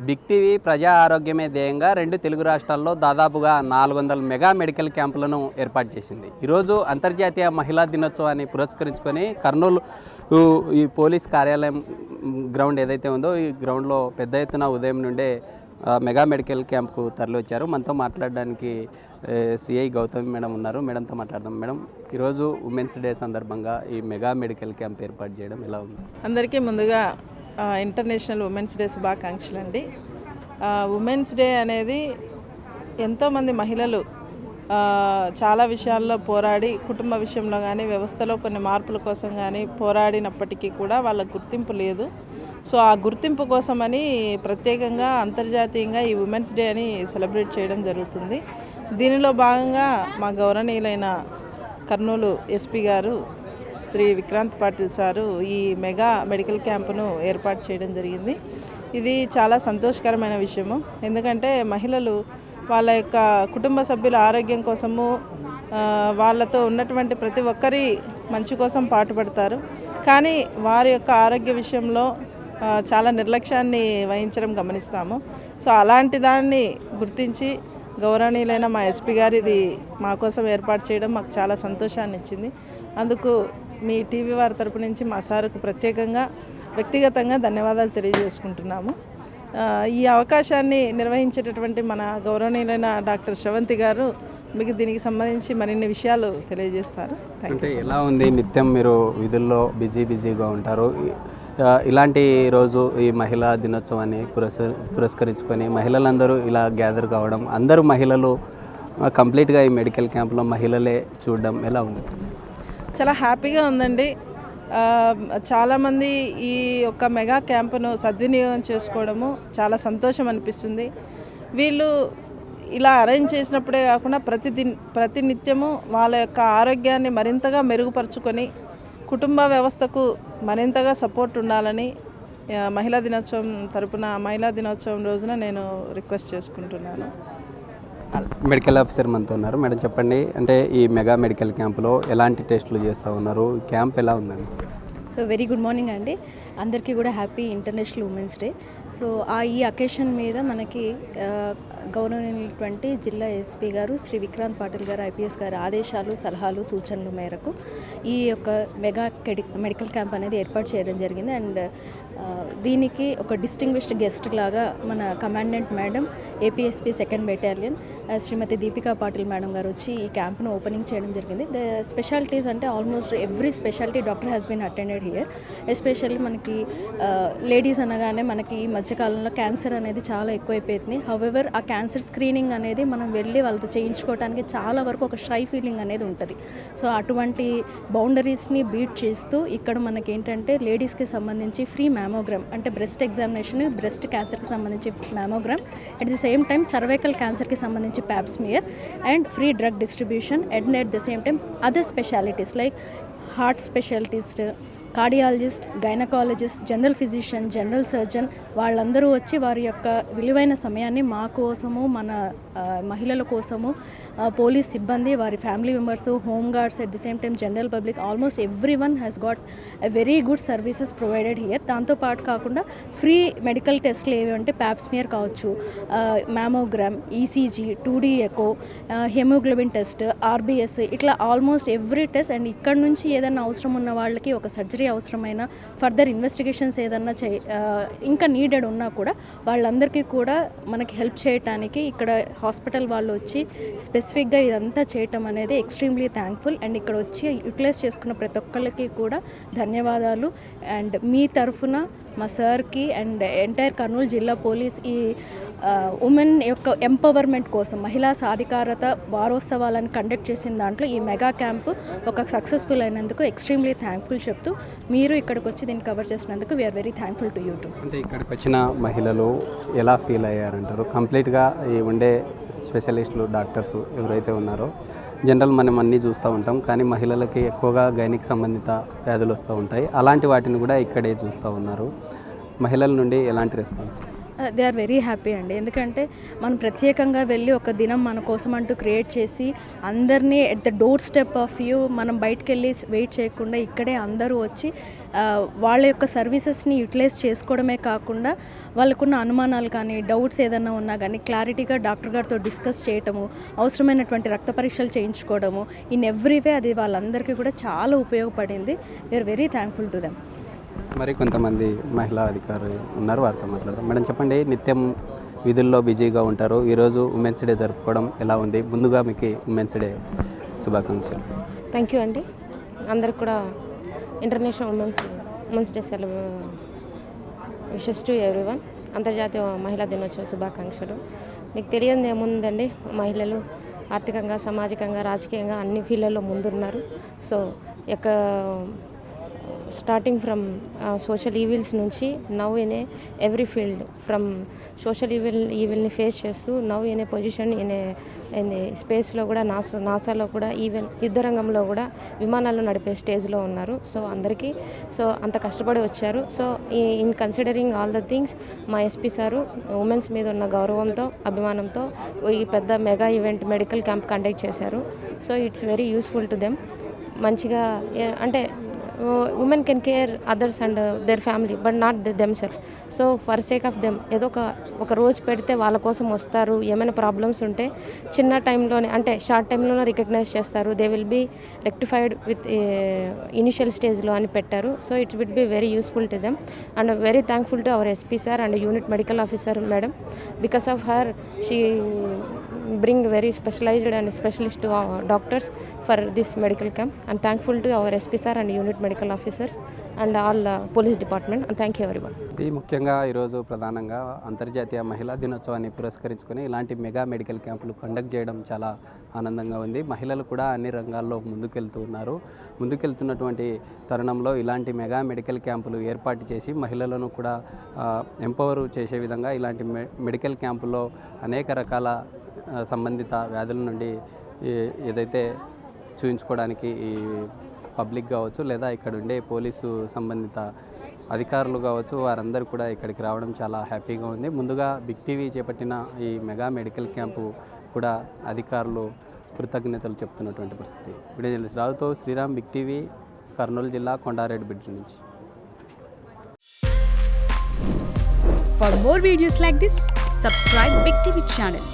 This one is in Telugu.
బిగ్ టీవీ ప్రజా ఆరోగ్యమే ధ్యేయంగా 2 తెలుగు రాష్ట్రాల్లో దాదాపుగా 400 మెగా మెడికల్ క్యాంపులను ఏర్పాటు చేసింది. ఈరోజు అంతర్జాతీయ మహిళా దినోత్సవాన్ని పురస్కరించుకొని కర్నూలు ఈ పోలీస్ కార్యాలయం గ్రౌండ్ ఏదైతే ఉందో ఈ గ్రౌండ్లో పెద్ద ఎత్తున ఉదయం నుండే మెగా మెడికల్ క్యాంప్కు తరలివచ్చారు. మనతో మాట్లాడడానికి సిఐ గౌతమి మేడం ఉన్నారు. మేడంతో మాట్లాడదాం. మేడం, ఈరోజు ఉమెన్స్ డే సందర్భంగా ఈ మెగా మెడికల్ క్యాంప్ ఏర్పాటు చేయడం ఎలా ఉంది? అందరికీ ముందుగా ఇంటర్నేషనల్ ఉమెన్స్ డే శుభాకాంక్షలు అండి. ఉమెన్స్ డే అనేది ఎంతోమంది మహిళలు చాలా విషయాల్లో పోరాడి కుటుంబ విషయంలో కానీ వ్యవస్థలో కొన్ని మార్పుల కోసం కానీ పోరాడినప్పటికీ కూడా వాళ్ళకు గుర్తింపు లేదు. సో ఆ గుర్తింపు కోసమని ప్రత్యేకంగా అంతర్జాతీయంగా ఈ ఉమెన్స్ డే అని సెలబ్రేట్ చేయడం జరుగుతుంది. దీనిలో భాగంగా మా గౌరవనీయులైన కర్నూలు ఎస్పీ గారు శ్రీ విక్రాంత్ పాటిల్ సారు ఈ మెగా మెడికల్ క్యాంపును ఏర్పాటు చేయడం జరిగింది. ఇది చాలా సంతోషకరమైన విషయము. ఎందుకంటే మహిళలు వాళ్ళ యొక్క కుటుంబ సభ్యుల ఆరోగ్యం కోసము వాళ్ళతో ఉన్నటువంటి ప్రతి ఒక్కరి మంచి కోసం పాటుపడతారు. కానీ వారి యొక్క ఆరోగ్య విషయంలో చాలా నిర్లక్ష్యాన్ని వహించడం గమనిస్తాము. సో అలాంటి దాన్ని గుర్తించి గౌరవనీయులైన మా ఎస్పీ గారు ఇది మా కోసం ఏర్పాటు చేయడం మాకు చాలా సంతోషాన్ని ఇచ్చింది. అందుకు మీ టీవీ వారి తరపు నుంచి మా సార్కు ప్రత్యేకంగా వ్యక్తిగతంగా ధన్యవాదాలు తెలియజేసుకుంటున్నాము. ఈ అవకాశాన్ని నిర్వహించేటటువంటి మన గౌరవనీయులైన డాక్టర్ శ్రవంతి గారు మీకు దీనికి సంబంధించి మరిన్ని విషయాలు తెలియజేస్తారు. అంటే ఎలా ఉంది? నిత్యం మీరు విధుల్లో బిజీగా ఉంటారు. ఇలాంటి రోజు ఈ మహిళా దినోత్సవాన్ని పురస్కరించుకొని మహిళలందరూ ఇలా గ్యాదర్ కావడం, అందరూ మహిళలు కంప్లీట్గా ఈ మెడికల్ క్యాంప్లో మహిళలే చూడడం ఎలా ఉంది? చాలా హ్యాపీగా ఉందండి. చాలామంది ఈ యొక్క మెగా క్యాంపును సద్వినియోగం చేసుకోవడము చాలా సంతోషం అనిపిస్తుంది. వీళ్ళు ఇలా అరేంజ్ చేసినప్పుడే కాకుండా ప్రతినిత్యము వాళ్ళ యొక్క ఆరోగ్యాన్ని మరింతగా మెరుగుపరుచుకొని కుటుంబ వ్యవస్థకు మరింతగా సపోర్ట్ ఉండాలని మహిళా దినోత్సవం తరపున మహిళా దినోత్సవం రోజున నేను రిక్వెస్ట్ చేసుకుంటున్నాను. మెడికల్ ఆఫీసర్ మనతో ఉన్నారు. మేడం, చెప్పండి, అంటే ఈ మెగా మెడికల్ క్యాంపులో ఎలాంటి టెస్టులు చేస్తూ ఉన్నారు? క్యాంప్ ఎలా ఉందండి? సో వెరీ గుడ్ మార్నింగ్ అండి. అందరికీ కూడా happy international women's day. So ఈ అకేషన్ మీద మనకి గౌరవనీయులైనటువంటి జిల్లా ఎస్పీ గారు శ్రీ విక్రాంత్ పాటిల్ గారు ఐపీఎస్ గారు ఆదేశాలు, సలహాలు, సూచనల మేరకు ఈ యొక్క మెగా మెడికల్ క్యాంప్ అనేది ఏర్పాటు చేయడం జరిగింది. అండ్ దీనికి ఒక డిస్టింగ్విష్డ్ గెస్ట్ లాగా మన commandant madam APSP 2nd battalion Srimathi Deepika Patil madam గారు వచ్చి ఈ క్యాంప్ను ఓపెనింగ్ చేయడం జరిగింది. ద స్పెషాలిటీస్ అంటే almost every speciality doctor has been attended here. Especially మనకి లేడీస్ అనగానే మనకి ఈ మధ్యకాలంలో క్యాన్సర్ అనేది చాలా ఎక్కువైపోతుంది. హౌవెవర్ ఆ క్యాన్సర్ స్క్రీనింగ్ అనేది మనం వెళ్ళి వాళ్ళతో చేయించుకోవడానికి చాలా వరకు ఒక షై ఫీలింగ్ అనేది ఉంటుంది. సో అటువంటి బౌండరీస్ని బీట్ చేస్తూ ఇక్కడ మనకి ఏంటంటే లేడీస్కి సంబంధించి ఫ్రీ మ్యామోగ్రామ్ అంటే బ్రెస్ట్ ఎగ్జామినేషన్, బ్రెస్ట్ క్యాన్సర్కి సంబంధించి mammogram, at the same time cervical క్యాన్సర్కి సంబంధించి pap smear and free drug distribution and at the same time other specialities like heart specialist, cardiologist, gynaecologist, general physician, general surgeon వాళ్ళందరూ వచ్చి వారి యొక్క విలువైన సమయాన్ని మా కోసము, మన మహిళల కోసము, పోలీస్ సిబ్బంది, వారి family members, home guards, at the same time general public, almost every one has got a very good services provided here. దాంతోపాటు కాకుండా ఫ్రీ మెడికల్ టెస్ట్లు ఏవి అంటే ప్యాప్ స్మియర్ కావచ్చు, mammogram, ECG, 2D echo, haemoglobin test, RBS, ఇట్లా ఆల్మోస్ట్ ఎవ్రీ టెస్ట్. అండ్ ఇక్కడ నుంచి ఏదైనా అవసరం ఉన్న వాళ్ళకి ఒక సర్జరీ అవసరమైన ఫర్దర్ ఇన్వెస్టిగేషన్స్ ఏదన్నా ఇంకా నీడెడ్ ఉన్నా కూడా వాళ్ళందరికీ కూడా మనకి హెల్ప్ చేయడానికి ఇక్కడ హాస్పిటల్ వాళ్ళు వచ్చి స్పెసిఫిక్గా ఇదంతా చేయటం అనేది ఎక్స్ట్రీమ్లీ థ్యాంక్ఫుల్. అండ్ ఇక్కడ వచ్చి యూటిలైజ్ చేసుకున్న ప్రతి ఒక్కళ్ళకి కూడా ధన్యవాదాలు. అండ్ మీ తరఫున మా సార్కి అండ్ ఎంటైర్ కర్నూలు జిల్లా పోలీస్ ఈ ఉమెన్ యొక్క ఎంపవర్మెంట్ కోసం మహిళా సాధికారత వారోత్సవాలను కండక్ట్ చేసిన దాంట్లో ఈ మెగా క్యాంపు ఒక సక్సెస్ఫుల్ అయినందుకు ఎక్స్ట్రీమ్లీ థ్యాంక్ఫుల్ చెప్తూ మీరు ఇక్కడికి వచ్చి దీన్ని కవర్ చేసినందుకు we are very thankful to you too. అంటే ఇక్కడికి వచ్చిన మహిళలు ఎలా ఫీల్ అయ్యారంటారు? కంప్లీట్గా ఈ ఉండే స్పెషలిస్టులు డాక్టర్స్ ఎవరైతే ఉన్నారో జనరల్ మనం అన్నీ చూస్తూ ఉంటాం, కానీ మహిళలకి ఎక్కువగా గైనిక్ సంబంధిత వ్యాధులు వస్తూ ఉంటాయి. అలాంటి వాటిని కూడా ఇక్కడే చూస్తూ ఉన్నారు. మహిళల నుండి ఎలాంటి response? They are very happy అండి. ఎందుకంటే మనం ప్రత్యేకంగా వెళ్ళి ఒక దినం మన కోసం అంటూ క్రియేట్ చేసి అందరినీ at the door step of you మనం బయటకు వెళ్ళి వెయిట్ చేయకుండా ఇక్కడే అందరూ వచ్చి వాళ్ళ యొక్క సర్వీసెస్ని యూటిలైజ్ చేసుకోవడమే కాకుండా వాళ్ళకున్న అనుమానాలు కానీ డౌట్స్ ఏదైనా ఉన్నా కానీ క్లారిటీగా డాక్టర్ గారితో డిస్కస్ చేయటము, అవసరమైనటువంటి రక్త పరీక్షలు చేయించుకోవడము, ఇన్ ఎవ్రీ వే అది వాళ్ళందరికీ కూడా చాలా ఉపయోగపడింది. We are very thankful to them. మరి కొంతమంది మహిళా అధికారులు ఉన్నారు, వారితో మాట్లాడదాం. మేడం చెప్పండి, నిత్యం విధుల్లో బిజీగా ఉంటారు, ఈరోజు ఉమెన్స్ డే జరుపుకోవడం ఎలా ఉంది? ముందుగా మీకు ఉమెన్స్ డే శుభాకాంక్షలు. థ్యాంక్ యూ అండి. అందరికి కూడా international women's day wishes to everyone. అంతర్జాతీయ మహిళా దినోత్సవ శుభాకాంక్షలు. మీకు తెలియదు ఏముందండి, మహిళలు ఆర్థికంగా, సామాజికంగా, రాజకీయంగా అన్ని ఫీల్డ్లలో ముందున్నారు. So starting from social evils నుంచి now in every field from social ఈవిల్ని ఫేస్ చేస్తూ now in a position in స్పేస్లో కూడా నాసాలో కూడా ఈవెన్ యుద్ధ రంగంలో కూడా విమానాలు నడిపే స్టేజ్లో ఉన్నారు. సో అందరికీ అంత కష్టపడి వచ్చారు. So in considering all the things మా ఎస్పీ సారు ఉమెన్స్ మీద ఉన్న గౌరవంతో, అభిమానంతో ఈ పెద్ద mega event medical camp conduct చేశారు. So it's very useful to them. మంచిగా అంటే women can care others and their family but not themselves. So for sake of them ఏదో ఒక రోజు పెడితే వాళ్ళ కోసం వస్తారు. ఏమైనా ప్రాబ్లమ్స్ ఉంటే చిన్న టైంలోనే అంటే షార్ట్ టైంలోనే రికగ్నైజ్ చేస్తారు. They will be rectified with initial స్టేజ్లో అని పెట్టారు. So it will be very useful to them and very thankful to our SP sir and unit medical officer madam. Because of her she bring very specialized and specialist doctors for this medical camp, and thankful to our SP sir and unit medical officers and all police department, and thank you everyone. ఇది ముఖ్యంగా ఈరోజు ప్రధానంగా అంతర్జాతీయ మహిళా దినోత్సవాన్ని పురస్కరించుకొని ఇలాంటి మెగా మెడికల్ క్యాంపులు కండక్ట్ చేయడం చాలా ఆనందంగా ఉంది. మహిళలు కూడా అన్ని రంగాల్లో ముందుకెళ్తున్నటువంటి తరుణంలో ఇలాంటి మెగా మెడికల్ క్యాంపులు ఏర్పాటు చేసి మహిళలను కూడా ఎంపవర్ చేసే విధంగా ఇలాంటి మెడికల్ క్యాంపుల్లో అనేక రకాల సంబంధిత వ్యాధుల నుండి ఏదైతే చూయించుకోవడానికి ఈ పబ్లిక్ కావచ్చు లేదా ఇక్కడ ఉండే పోలీసు సంబంధిత అధికారులు కావచ్చు, వారందరూ కూడా ఇక్కడికి రావడం చాలా హ్యాపీగా ఉంది. ముందుగా బిగ్ టీవీ చేపట్టిన ఈ మెగా మెడికల్ క్యాంపు కూడా అధికారులు కృతజ్ఞతలు చెప్తున్నటువంటి పరిస్థితి. వీడియో జర్నలిస్ట్ రావుతో శ్రీరామ్, బిగ్ టీవీ, కర్నూలు జిల్లా కొండారెడ్డి బ్రిడ్జ్ నుంచి. For more videos like this, subscribe Big TV channel.